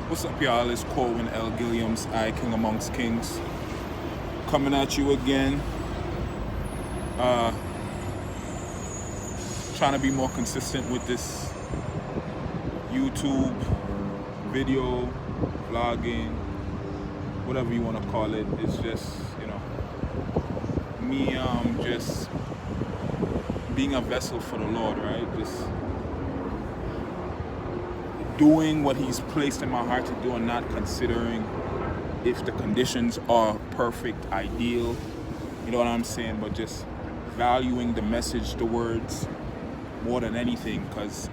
What's up, y'all? It's Corwin L. Gilliams, I King Amongst Kings, coming at you again. Trying to be more consistent with this YouTube video, vlogging, whatever you want to call it. It's just, me just being a vessel for the Lord, right? Just doing what He's placed in my heart to do and not considering if the conditions are perfect, ideal, you know what I'm saying, but just valuing the message, the words, more than anything, because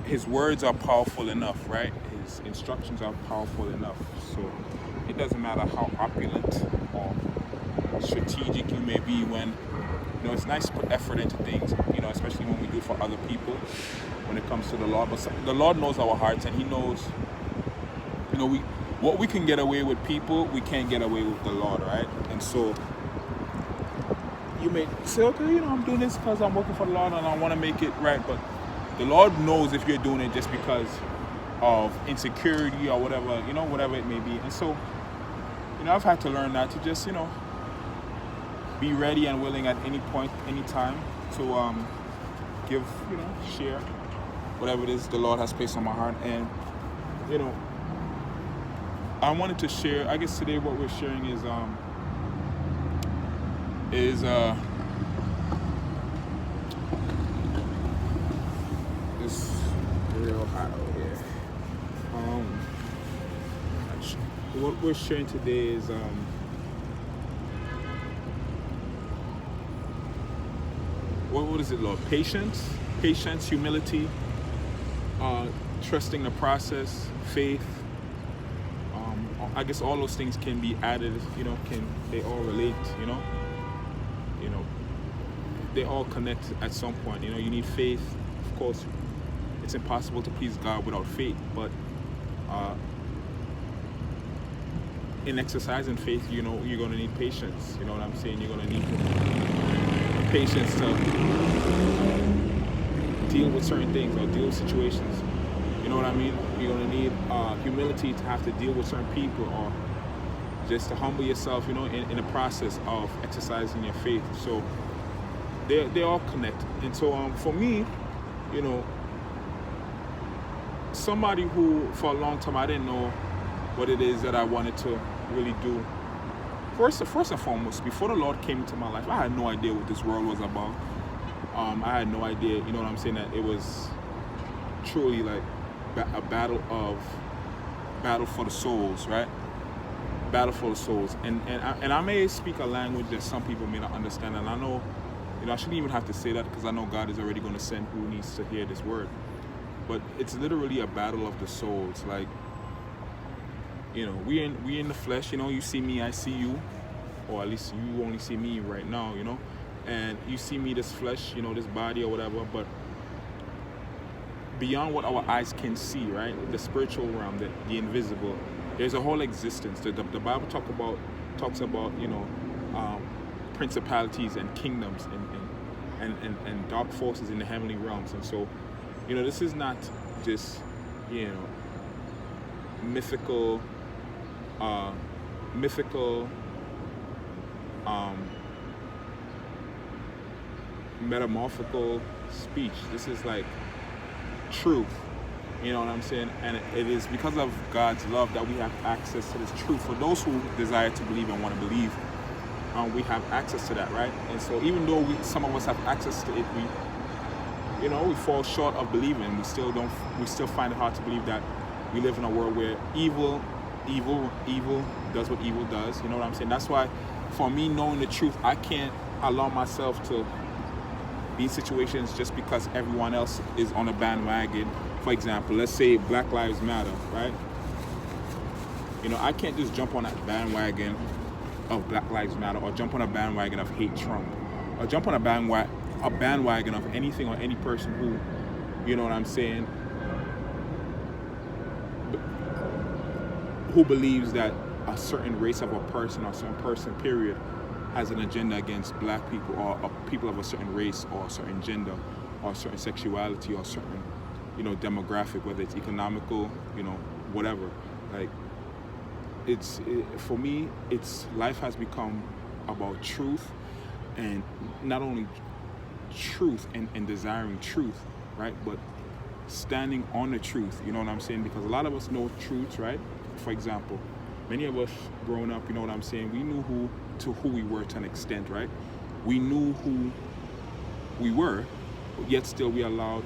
His words are powerful enough, right? His instructions are powerful enough. So it doesn't matter how opulent or strategic you may be when, it's nice to put effort into things, especially when we do it for other people when it comes to the Lord. But the Lord knows our hearts, and He knows, what we can get away with people, we can't get away with the Lord, right? And so you may say, okay, I'm doing this because I'm working for the Lord and I want to make it right. But the Lord knows if you're doing it just because of insecurity or whatever, whatever it may be. And so, I've had to learn that to just, be ready and willing at any point, any time to give, share whatever it is the Lord has placed on my heart. And, I wanted to share, I guess today what we're sharing is it's real hot over here. What we're sharing today is what is it, Lord? Patience, humility, trusting the process, faith. I guess all those things can be added, they all relate, they all connect at some point. You need faith. Of course, it's impossible to please God without faith, but in exercising faith, you're going to need patience. You know what I'm saying? You're going to need patience to deal with certain things or deal with situations. You know what I mean? You're going to need humility to have to deal with certain people, or just to humble yourself, in the process of exercising your faith. So they all connect. And so for me, somebody who for a long time I didn't know what it is that I wanted to really do. First and foremost, before the Lord came into my life, I had no idea what this world was about. I had no idea, you know what I'm saying, that it was truly like a battle for the souls, right? Battle for the souls. And I may speak a language that some people may not understand, and I know, I shouldn't even have to say that because I know God is already going to send who needs to hear this word. But it's literally a battle of the souls. Like, we in the flesh, you see me, I see you, or at least you only see me right now, and you see me, this flesh, this body or whatever, but beyond what our eyes can see, right, the spiritual realm, the invisible, there's a whole existence. The Bible talks about principalities and kingdoms and dark forces in the heavenly realms. And so, this is not just, mythical metamorphical speech. This is like truth, you know what I'm saying? And it is because of God's love that we have access to this truth. For those who desire to believe and want to believe, we have access to that, right? And so even though some of us have access to it, we fall short of believing. We still find it hard to believe that we live in a world where evil does what evil does. You know what I'm saying? That's why, for me, knowing the truth, I can't allow myself to be in situations just because everyone else is on a bandwagon. For example, let's say Black Lives Matter, right? I can't just jump on that bandwagon of Black Lives Matter, or jump on a bandwagon of hate Trump, or jump on a bandwagon of anything or any person who, you know what I'm saying, who believes that a certain race of a person or a certain person, period, has an agenda against black people or people of a certain race or a certain gender or a certain sexuality or a certain demographic, whether it's economical, whatever. Like, for me, life has become about truth, and not only truth and desiring truth, right, but standing on the truth. You know what I'm saying? Because a lot of us know truths, right? For example, many of us growing up, you know what I'm saying, we knew who we were to an extent, right? We knew who we were, but yet still we allowed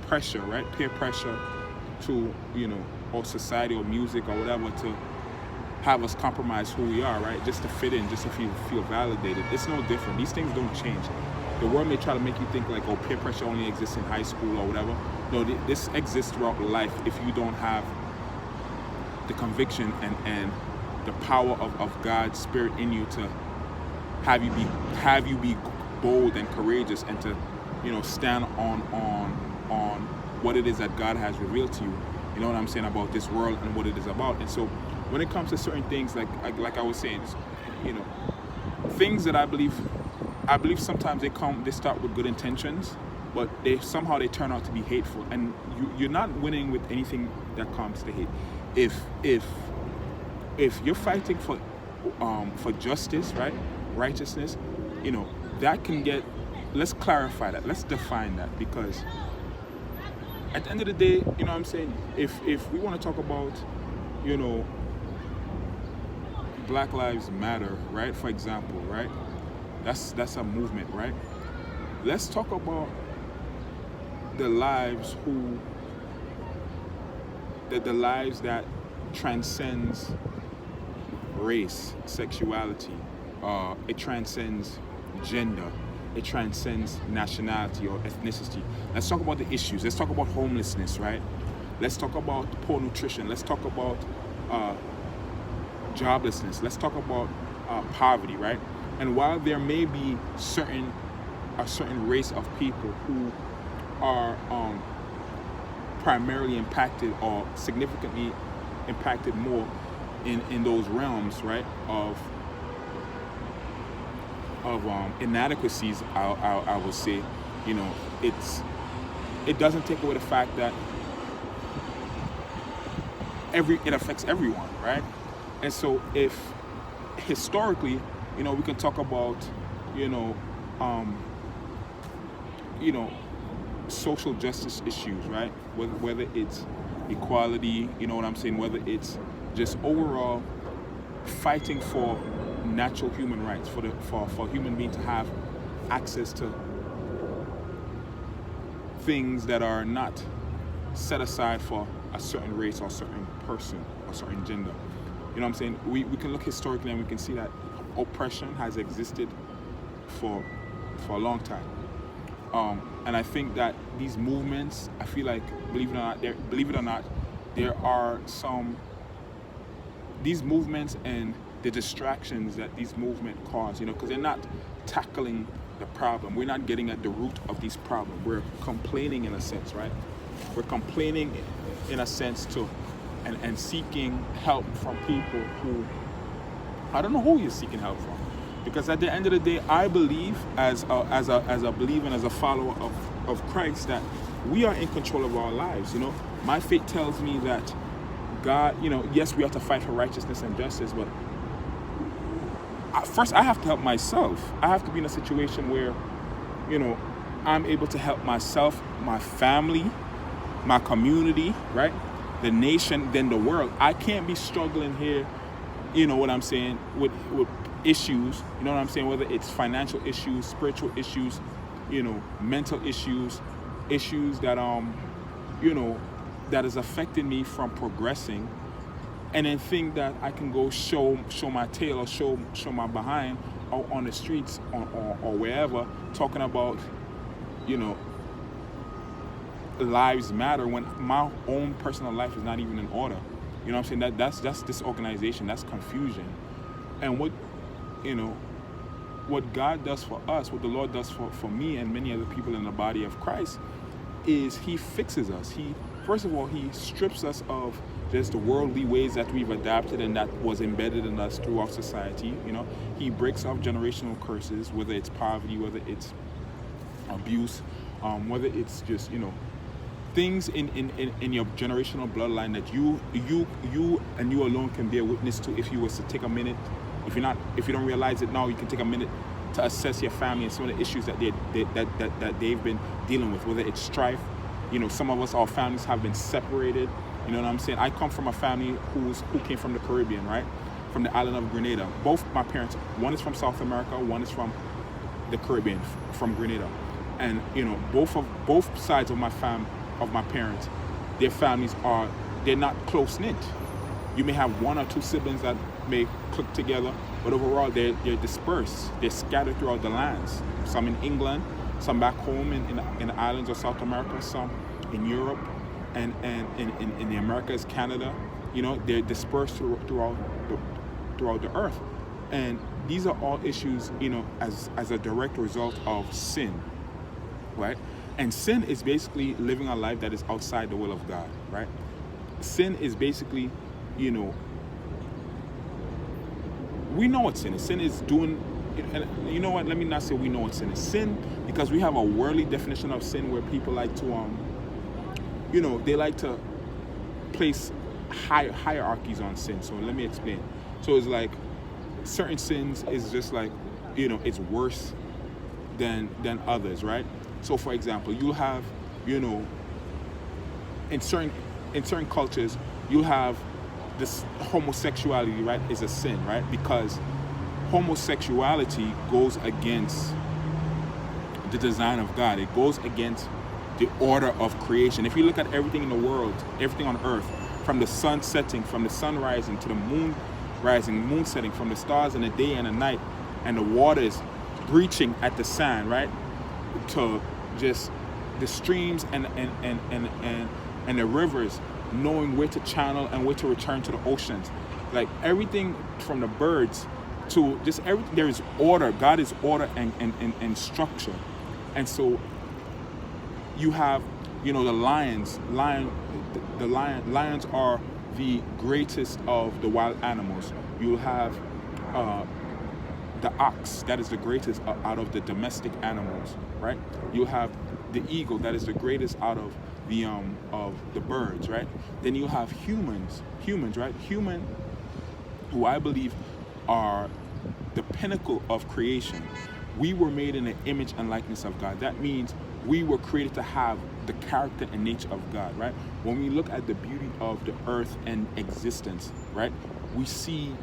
pressure, right? Peer pressure to, or society or music or whatever, to have us compromise who we are, right? Just to fit in, just to feel validated. It's no different. These things don't change. The world may try to make you think like, oh, peer pressure only exists in high school or whatever. No, this exists throughout life if you don't have the conviction and the power of God's Spirit in you to have you be bold and courageous, and to stand on what it is that God has revealed to you. You know what I'm saying, about this world and what it is about. And so when it comes to certain things, like I was saying, things that I believe sometimes they start with good intentions, but they turn out to be hateful, and you're not winning with anything that comes to hate. If you're fighting for justice, right, righteousness, that can get. Let's clarify that. Let's define that, because at the end of the day, you know what I'm saying, if we want to talk about, Black Lives Matter, right, for example, right, that's a movement, right? Let's talk about the lives the lives that transcends race, sexuality, it transcends gender, it transcends nationality or ethnicity. Let's talk about the issues. Let's talk about homelessness, right? Let's talk about poor nutrition. Let's talk about joblessness. Let's talk about poverty, right? And while there may be a certain race of people who are primarily impacted or significantly impacted more in those realms, right, of inadequacies, I would say, it doesn't take away the fact that it affects everyone, right? And so if historically, we can talk about, social justice issues, right? Whether it's equality, you know what I'm saying, whether it's just overall fighting for natural human rights, for human beings to have access to things that are not set aside for a certain race or a certain person or certain gender. You know what I'm saying? We can look historically and we can see that oppression has existed for a long time. And I think that these movements, I feel like, believe it or not, there are these movements and the distractions that these movements cause, because they're not tackling the problem. We're not getting at the root of these problems. We're complaining in a sense, right? We're complaining in a sense and seeking help from people who, I don't know who you're seeking help from. Because at the end of the day, I believe as a believer and as a follower of Christ that we are in control of our lives. My faith tells me that God, yes, we have to fight for righteousness and justice, but first I have to help myself. I have to be in a situation where, I'm able to help myself, my family, my community, right? The nation, then the world. I can't be struggling here, what I'm saying, with issues, you know what I'm saying, whether it's financial issues, spiritual issues, mental issues that that is affecting me from progressing, and then think that I can go show my tail or show my behind out on the streets or wherever, talking about lives matter, when my own personal life is not even in order. You know what I'm saying? That's disorganization, that's confusion. And what God does for us, what the Lord does for me and many other people in the body of Christ, is He fixes us. First of all, He strips us of just the worldly ways that we've adapted and that was embedded in us throughout society. He breaks off generational curses, whether it's poverty, whether it's abuse, whether it's just things in your generational bloodline that you and you alone can bear witness to. If you was to take a minute, if you don't realize it now, you can take a minute to assess your family and some of the issues that they've been dealing with, whether it's strife. You know, some of us, our families have been separated. You know what I'm saying? I come from a family who came from the Caribbean, right? From the island of Grenada. Both my parents, one is from South America, one is from the Caribbean, from Grenada. And you know, both sides of my parents, their families they're not close knit. You may have one or two siblings that may click together, but overall they're dispersed. They're scattered throughout the lands. Some in England, some back home in the islands of South America, some in Europe, and in the Americas, Canada. You know, they're dispersed throughout the earth. And these are all issues, you know, as a direct result of sin, right? And sin is basically living a life that is outside the will of God, right? Sin is basically, you know, we know what sin is. Sin is doing, and you know what, let me not say we know what sin is. Sin, because we have a worldly definition of sin where people like to, you know, they like to place hierarchies on sin. So let me explain. So it's like certain sins is just like, you know, it's worse than others, right? So for example, you'll have, you know, in certain cultures, you'll have this homosexuality, right, is a sin, right? Because homosexuality goes against the design of God. It goes against the order of creation. If you look at everything in the world, everything on earth, from the sun setting, from the sun rising to the moon rising, moon setting, from the stars in the day and the night, and the waters breaching at the sand, right, to just the streams and the rivers knowing where to channel and where to return to the oceans. Like everything from the birds to just everything, there is order. God is order and structure. And so you have, you know, the lions are the greatest of the wild animals. You'll have the ox, that is the greatest out of the domestic animals, right? You'll have the eagle, that is the greatest out of the birds, right? Then you have humans, right? Human, who I believe are the pinnacle of creation. We were made in the image and likeness of God. That means we were created to have the character and nature of God, right? When we look at the beauty of the earth and existence, right? We see,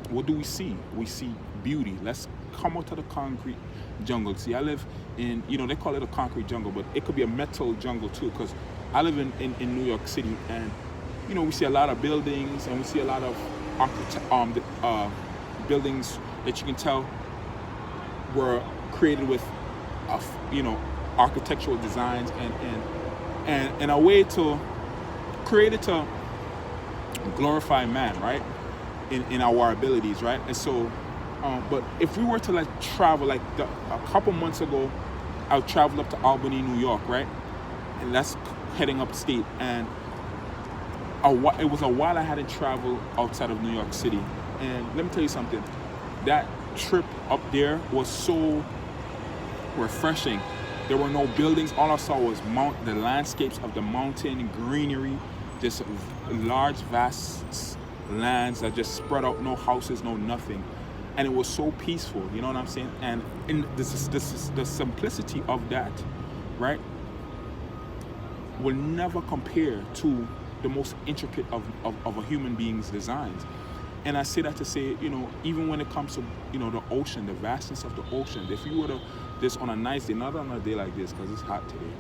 what do we see? We see beauty. Let's come out of the concrete jungle. See, I live in, you know, they call it a concrete jungle, but it could be a metal jungle too, because I live in New York City, and, you know, we see a lot of buildings, and we see a lot of buildings that you can tell were created with, you know, architectural designs and a way to created to glorify man, right? In our abilities, right? And so, but if we were to like travel, like a couple months ago, I traveled up to Albany, New York, right? And that's heading upstate. And it was a while I hadn't traveled outside of New York City. And let me tell you something. That trip up there was so refreshing. There were no buildings. All I saw was the landscapes of the mountain, greenery, just large, vast lands that just spread out, no houses, no nothing. And it was so peaceful, you know what I'm saying? And this is the simplicity of that, right, will never compare to the most intricate of a human being's designs. And I say that to say, you know, even when it comes to, you know, the ocean, the vastness of the ocean, if you were to, just on a nice day, not on a day like this because it's hot today,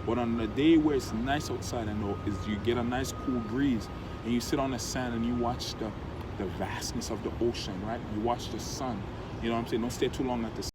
but on a day where it's nice outside, I know, is you get a nice cool breeze and you sit on the sand and you watch the vastness of the ocean, right? You watch the sun, you know what I'm saying? Don't stay too long at the